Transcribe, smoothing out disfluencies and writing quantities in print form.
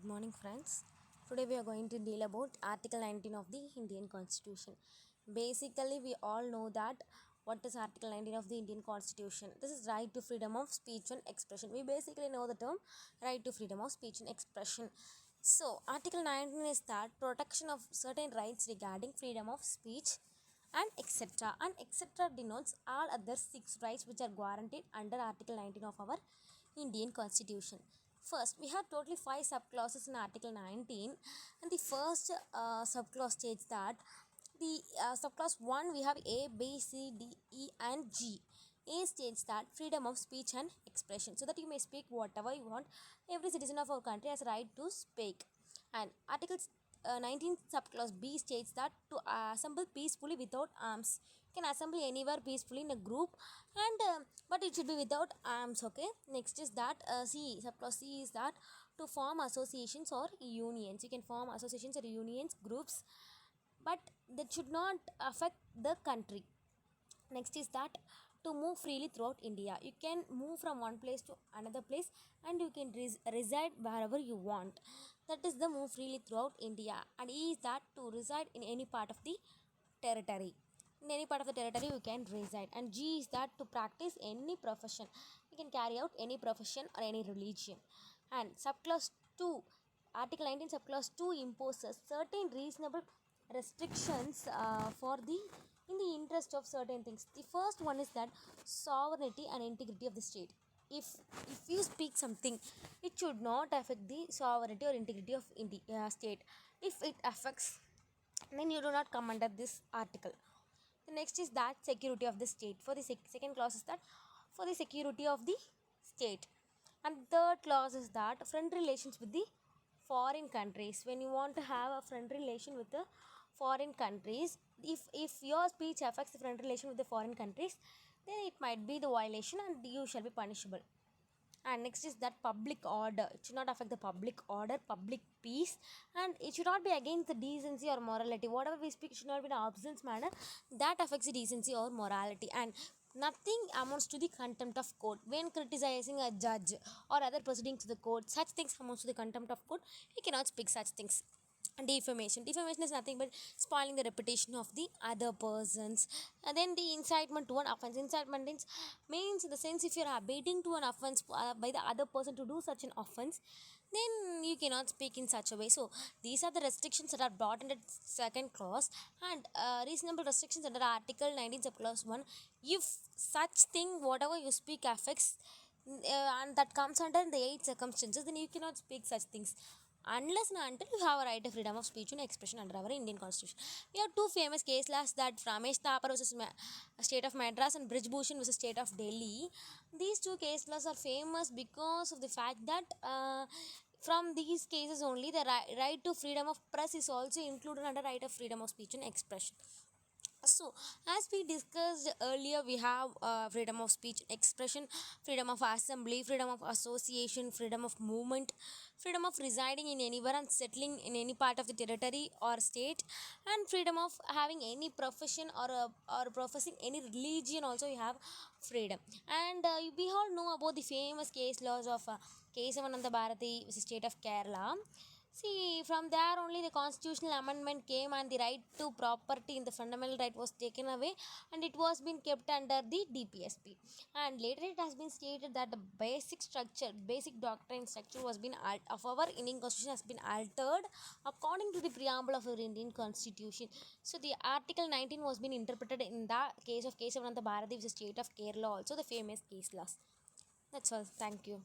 Good morning, friends. Today we are going to deal about Article 19 of the Indian Constitution. Basically, we all know that what is Article 19 of the Indian Constitution. This is right to freedom of speech and expression. We basically know the term right to freedom of speech and expression. So, Article 19 is that protection of certain rights regarding freedom of speech and etc. And etc. denotes all other six rights which are guaranteed under Article 19 of our Indian Constitution. First, we have totally five subclauses in Article 19, and the first subclause states that the subclause 1 we have A, B, C, D, E, and G. A states that freedom of speech and expression, so that you may speak whatever you want. Every citizen of our country has a right to speak. And Article 19 subclause B states that to assemble peacefully without arms. You can assemble anywhere peacefully in a group, and but it should be without arms. Okay. Next is that C subclause C is that to form associations or unions. You can form associations or unions groups, but that should not affect the country. Next is that to move freely throughout India. You can move from one place to another place, and you can reside wherever you want. That is the move freely throughout India. And E is that to reside in any part of the territory. In any part of the territory you can reside. And G is that to practice any profession. You can carry out any profession or any religion. And subclause 2, Article 19 subclause 2 imposes certain reasonable restrictions for the in the interest of certain things. The first one is that sovereignty and integrity of the state. If you speak something, it should not affect the sovereignty or integrity of state. If it affects, then you do not come under this article. The next is that security of the state. For the second clause is that for the security of the state. And third clause is that friend relations with the foreign countries. When you want to have a friend relation with the foreign countries, if your speech affects the friend relation with the foreign countries, then it might be the violation and you shall be punishable. And next is that public order. It should not affect the public order, public peace, and it should not be against the decency or morality. Whatever we speak should not be in an obscene manner that affects the decency or morality. And nothing amounts to the contempt of court. When criticizing a judge or other proceeding to the court, such things amounts to the contempt of court. You cannot speak such things. Defamation is nothing but spoiling the reputation of the other persons. And then the incitement to an offense. Incitement means in the sense, if you are abating to an offense by the other person to do such an offense, then you cannot speak in such a way. So these are the restrictions that are brought in the second clause. And reasonable restrictions under Article 19 subclause 1. If such thing whatever you speak affects and that comes under the 8 circumstances, then you cannot speak such things unless and until you have a right of freedom of speech and expression under our Indian Constitution. We have two famous case laws, that Ramesh Thapar versus State of Madras and Brij Bhushan versus State of Delhi. These two case laws are famous because of the fact that from these cases only the right to freedom of press is also included under right of freedom of speech and expression. So, as we discussed earlier, we have freedom of speech, expression, freedom of assembly, freedom of association, freedom of movement, freedom of residing in anywhere and settling in any part of the territory or state, and freedom of having any profession or professing any religion. Also, you have freedom. And we all know about the famous case laws of Kesavananda Bharati, which is state of Kerala. See, from there only the constitutional amendment came, and the right to property in the fundamental right was taken away, and it was been kept under the DPSP. And later it has been stated that the basic structure, basic doctrine structure was been of our Indian Constitution has been altered according to the preamble of our Indian Constitution. So the Article 19 was been interpreted in the case of Kesavananda Bharati, which is state of Kerala, also the famous case laws. That's all. Thank you.